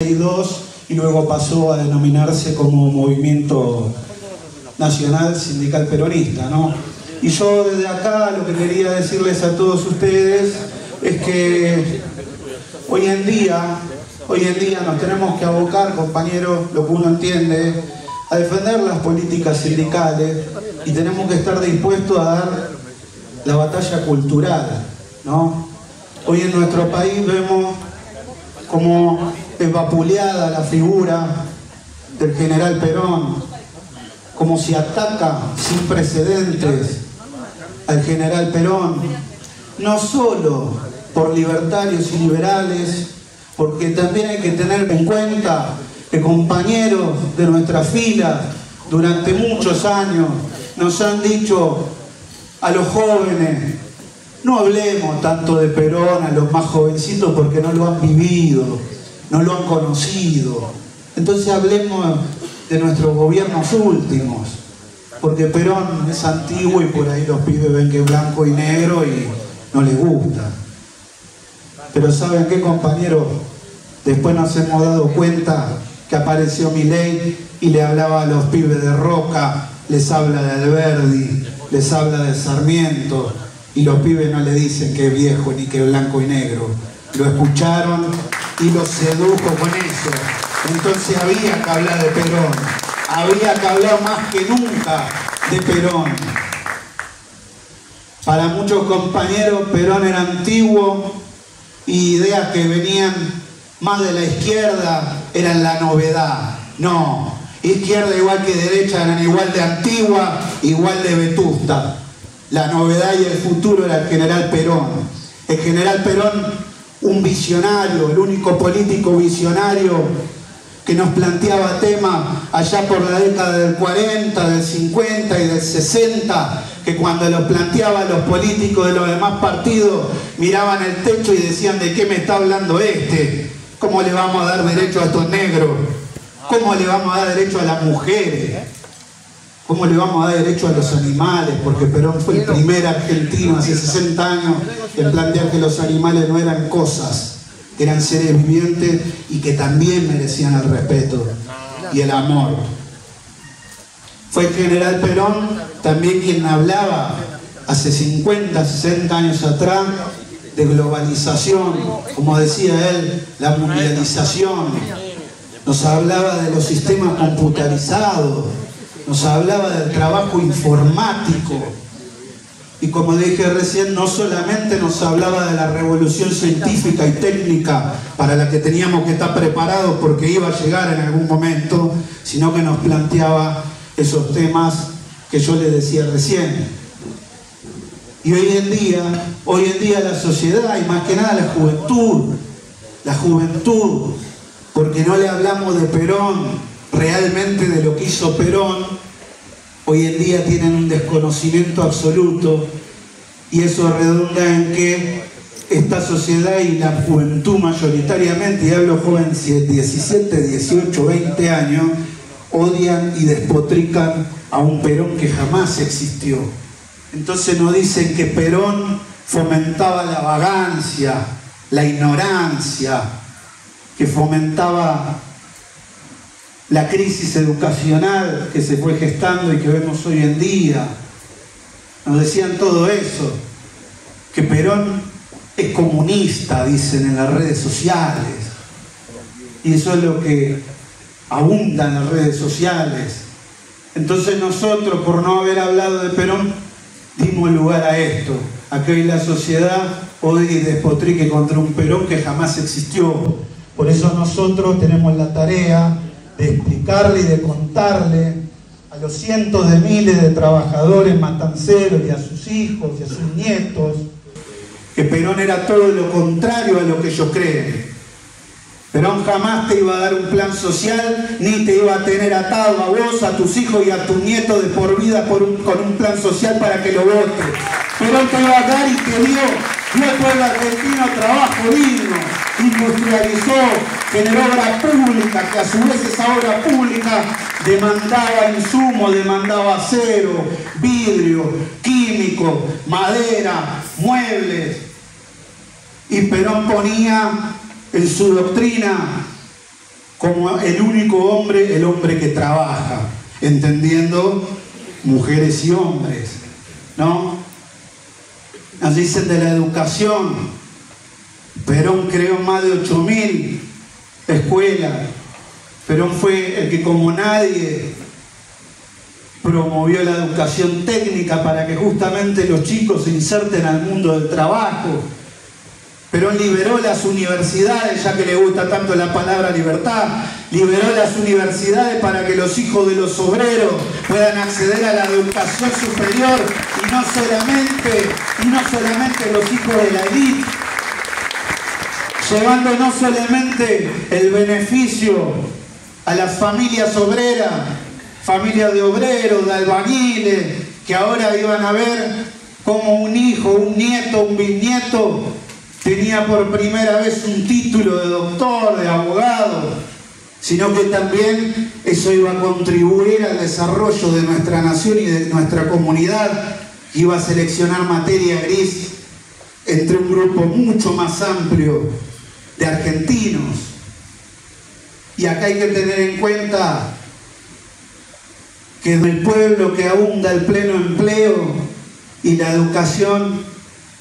y luego pasó a denominarse como Movimiento Nacional Sindical Peronista, ¿no? Y yo desde acá lo que quería decirles a todos ustedes es que hoy en día nos tenemos que abocar, compañeros, lo que uno entiende, a defender las políticas sindicales y tenemos que estar dispuestos a dar la batalla cultural, ¿no? Hoy en nuestro país vemos como es vapuleada la figura del general Perón, como se ataca sin precedentes al general Perón, no solo por libertarios y liberales, porque también hay que tener en cuenta que compañeros de nuestras filas durante muchos años nos han dicho a los jóvenes: no hablemos tanto de Perón a los más jovencitos porque no lo han vivido, no lo han conocido. Entonces hablemos de nuestros gobiernos últimos, porque Perón es antiguo y por ahí los pibes ven que es blanco y negro y no les gusta. Pero ¿saben qué, compañeros? Después nos hemos dado cuenta que apareció Milei y le hablaba a los pibes de Roca, les habla de Alberdi, les habla de Sarmiento, y los pibes no le dicen que es viejo ni que es blanco y negro. Lo escucharon y lo sedujo con eso. Entonces había que hablar de Perón, había que hablar más que nunca de Perón. Para muchos compañeros Perón era antiguo y ideas que venían más de la izquierda eran la novedad. No, izquierda igual que derecha eran igual de antigua, igual de vetusta. La novedad y el futuro era el general Perón. El general Perón, un visionario, el único político visionario que nos planteaba temas allá por la década del 40, del 50 y del 60, que cuando los planteaba los políticos de los demás partidos miraban el techo y decían: ¿de qué me está hablando este? ¿Cómo le vamos a dar derecho a estos negros? ¿Cómo le vamos a dar derecho a las mujeres? ¿Cómo le vamos a dar derecho a los animales? Porque Perón fue el primer argentino hace 60 años en plantear que los animales no eran cosas, que eran seres vivientes y que también merecían el respeto y el amor. Fue el general Perón también quien hablaba hace 50, 60 años atrás de globalización, como decía él, la mundialización. Nos hablaba de los sistemas computarizados, nos hablaba del trabajo informático. Y como dije recién, no solamente nos hablaba de la revolución científica y técnica para la que teníamos que estar preparados porque iba a llegar en algún momento, sino que nos planteaba esos temas que yo les decía recién. Y hoy en día la sociedad, y más que nada la juventud, porque no le hablamos de Perón, realmente de lo que hizo Perón, hoy en día tienen un desconocimiento absoluto, y eso redunda en que esta sociedad y la juventud mayoritariamente, y hablo jóvenes de 17, 18, 20 años, odian y despotrican a un Perón que jamás existió. Entonces nos dicen que Perón fomentaba la vagancia, la ignorancia, que fomentaba la crisis educacional que se fue gestando y que vemos hoy en día. Nos decían todo eso, que Perón es comunista, dicen en las redes sociales, y eso es lo que abunda en las redes sociales. Entonces nosotros, por no haber hablado de Perón, dimos lugar a esto, a que hoy la sociedad odie y despotrique contra un Perón que jamás existió. Por eso nosotros tenemos la tarea de explicarle y de contarle a los cientos de miles de trabajadores matanceros y a sus hijos y a sus nietos que Perón era todo lo contrario a lo que ellos creen. Perón jamás te iba a dar un plan social, ni te iba a tener atado a vos, a tus hijos y a tus nietos de por vida con un plan social para que lo votes. Perón te iba a dar y te dio al pueblo argentino trabajo digno, industrializó, generó obra pública, que a su vez esa obra pública demandaba insumos, demandaba acero, vidrio, químico, madera, muebles. Y Perón ponía en su doctrina como el único hombre, el hombre que trabaja, entendiendo mujeres y hombres, ¿no? Nos dicen de la educación. Perón creó más de 8.000 escuelas. Perón fue el que, como nadie, promovió la educación técnica para que justamente los chicos se inserten al mundo del trabajo. Perón liberó las universidades, ya que le gusta tanto la palabra libertad, liberó las universidades para que los hijos de los obreros puedan acceder a la educación superior y no solamente los hijos de la élite, llevando no solamente el beneficio a las familias obreras, familias de obreros, de albañiles, que ahora iban a ver cómo un hijo, un nieto, un bisnieto tenía por primera vez un título de doctor, de abogado, sino que también eso iba a contribuir al desarrollo de nuestra nación y de nuestra comunidad, que iba a seleccionar materia gris entre un grupo mucho más amplio de argentinos. Y acá hay que tener en cuenta que en el pueblo que abunda el pleno empleo y la educación,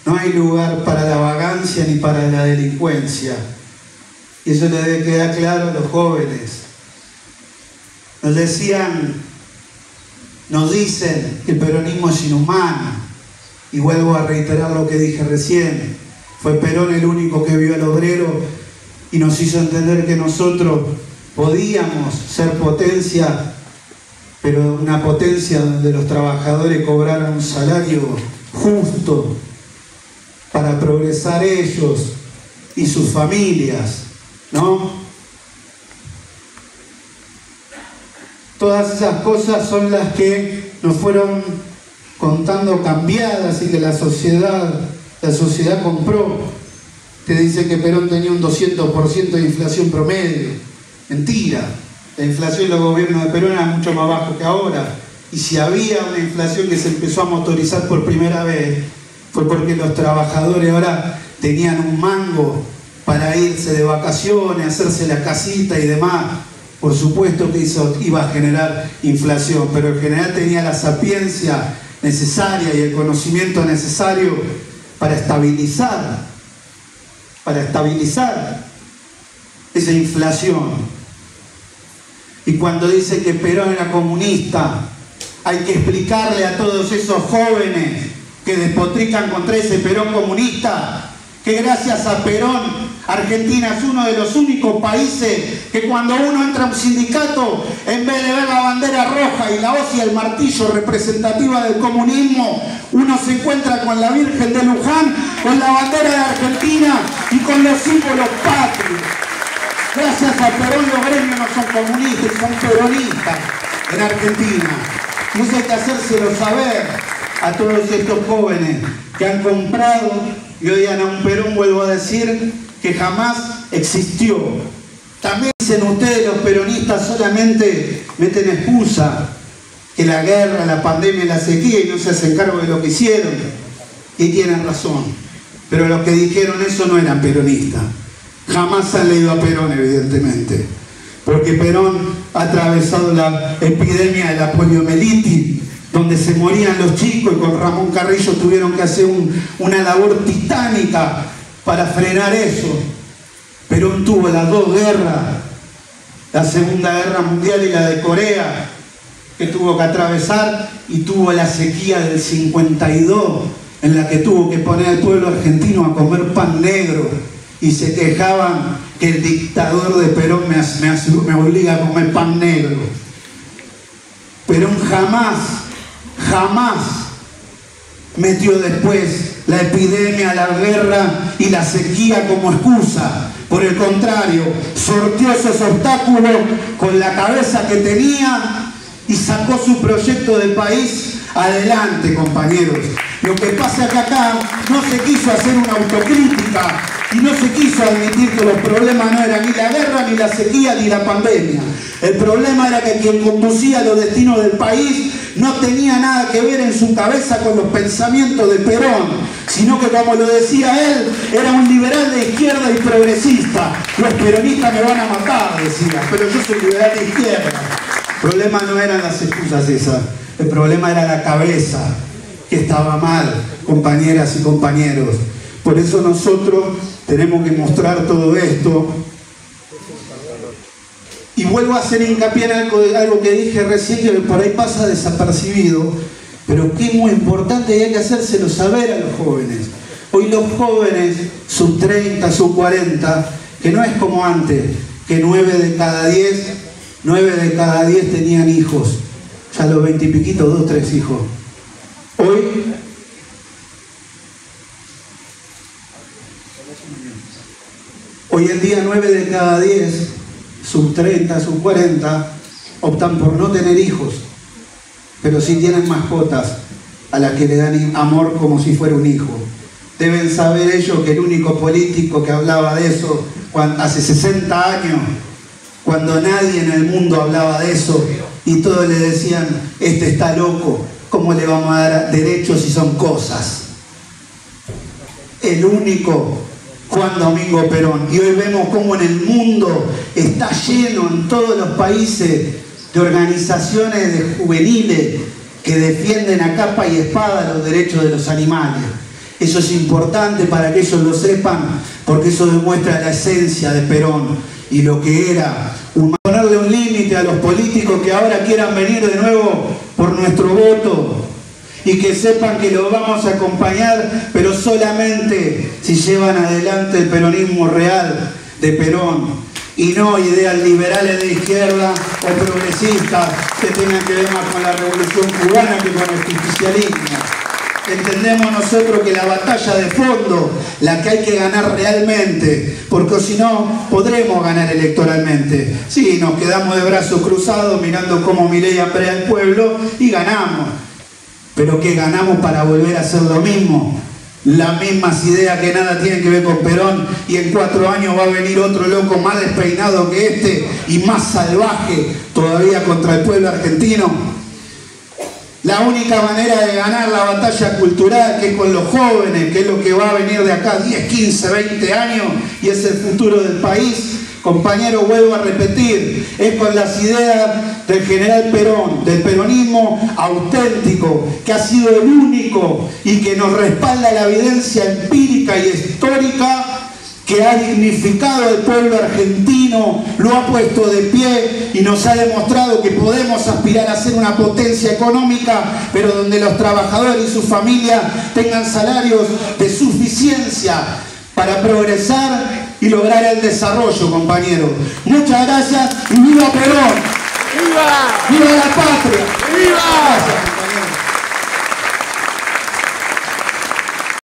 no hay lugar para la vagancia ni para la delincuencia. Y eso le debe quedar claro a los jóvenes. Nos dicen que el peronismo es inhumano. Y vuelvo a reiterar lo que dije recién. Fue Perón el único que vio al obrero y nos hizo entender que nosotros podíamos ser potencia, pero una potencia donde los trabajadores cobraran un salario justo para progresar ellos y sus familias, ¿no? Todas esas cosas son las que nos fueron contando cambiadas y que la sociedad compró. Te dice que Perón tenía un 200% de inflación promedio. Mentira. La inflación en los gobiernos de Perón era mucho más bajo que ahora. Y si había una inflación que se empezó a motorizar por primera vez, fue porque los trabajadores ahora tenían un mango para irse de vacaciones, hacerse la casita y demás. Por supuesto que eso iba a generar inflación, pero el general tenía la sapiencia necesaria y el conocimiento necesario para estabilizar esa inflación. Y cuando dice que Perón era comunista, hay que explicarle a todos esos jóvenes que despotrican contra ese Perón comunista, que gracias a Perón, Argentina es uno de los únicos países que cuando uno entra a un sindicato, en vez de ver la bandera roja y la hoz y el martillo representativa del comunismo, uno se encuentra con la Virgen de Luján, con la bandera de Argentina y con los símbolos patrios. Gracias a Perón los gremios no son comunistas, son peronistas en Argentina. Y eso hay que hacérselo saber a todos estos jóvenes que han comprado y odian a un Perón, vuelvo a decir, que jamás existió. También dicen ustedes, los peronistas solamente meten excusa, que la guerra, la pandemia, la sequía, y no se hacen cargo de lo que hicieron. Y tienen razón. Pero los que dijeron eso no eran peronistas. Jamás han leído a Perón, evidentemente. Porque Perón ha atravesado la epidemia de la poliomielitis, donde se morían los chicos, y con Ramón Carrillo tuvieron que hacer una labor titánica para frenar eso. Perón tuvo las dos guerras, la Segunda Guerra Mundial y la de Corea, que tuvo que atravesar, y tuvo la sequía del 52, en la que tuvo que poner al pueblo argentino a comer pan negro, y se quejaban que el dictador de Perón me obliga a comer pan negro. Perón jamás metió después la epidemia, la guerra y la sequía como excusa. Por el contrario, sorteó esos obstáculos con la cabeza que tenía y sacó su proyecto de país adelante, compañeros. Lo que pasa es que acá no se quiso hacer una autocrítica y no se quiso admitir que los problemas no eran ni la guerra, ni la sequía, ni la pandemia. El problema era que quien conducía los destinos del país no tenía nada que ver en su cabeza con los pensamientos de Perón, sino que, como lo decía él, era un liberal de izquierda y progresista. Los peronistas me van a matar, decía, pero yo soy liberal de izquierda. El problema no eran las excusas esas, el problema era la cabeza, que estaba mal, compañeras y compañeros. Por eso nosotros tenemos que mostrar todo esto. Y vuelvo a hacer hincapié en algo que dije recién, que por ahí pasa desapercibido, pero que es muy importante y hay que hacérselo saber a los jóvenes. Hoy los jóvenes, sub 30, sub 40, que no es como antes, que 9 de cada 10 tenían hijos. Ya a los 20 y piquitos, 2, 3 hijos. Hoy en día 9 de cada 10, sub 30, sub 40, optan por no tener hijos, pero sí tienen mascotas a las que le dan amor como si fuera un hijo. Deben saber ellos que el único político que hablaba de eso hace 60 años, cuando nadie en el mundo hablaba de eso y todos le decían, este está loco, ¿cómo le vamos a dar derechos si son cosas? El único, Juan Domingo Perón. Y hoy vemos cómo en el mundo está lleno, en todos los países, de organizaciones de juveniles que defienden a capa y espada los derechos de los animales. Eso es importante para que ellos lo sepan, porque eso demuestra la esencia de Perón y lo que era. Ponerle un límite a los políticos que ahora quieran venir de nuevo por nuestro voto y que sepan que los vamos a acompañar, pero solamente si llevan adelante el peronismo real de Perón y no ideas liberales de izquierda o progresistas que tengan que ver más con la revolución cubana que con el justicialismo. Entendemos nosotros que la batalla de fondo, la que hay que ganar realmente, porque si no podremos ganar electoralmente. Sí, nos quedamos de brazos cruzados mirando cómo Milei aprea al pueblo y ganamos. Pero que ganamos para volver a hacer lo mismo. Las mismas ideas que nada tienen que ver con Perón, y en 4 años va a venir otro loco más despeinado que este y más salvaje todavía contra el pueblo argentino. La única manera de ganar la batalla cultural, que es con los jóvenes, que es lo que va a venir de acá 10, 15, 20 años y es el futuro del país, compañero, vuelvo a repetir, es con las ideas del general Perón, del peronismo auténtico, que ha sido el único y que nos respalda la evidencia empírica y histórica, que ha dignificado al pueblo argentino, lo ha puesto de pie y nos ha demostrado que podemos aspirar a ser una potencia económica, pero donde los trabajadores y sus familias tengan salarios de suficiencia para progresar y lograr el desarrollo, compañeros. Muchas gracias y ¡viva Perón! ¡Viva! ¡Viva la patria! ¡Viva!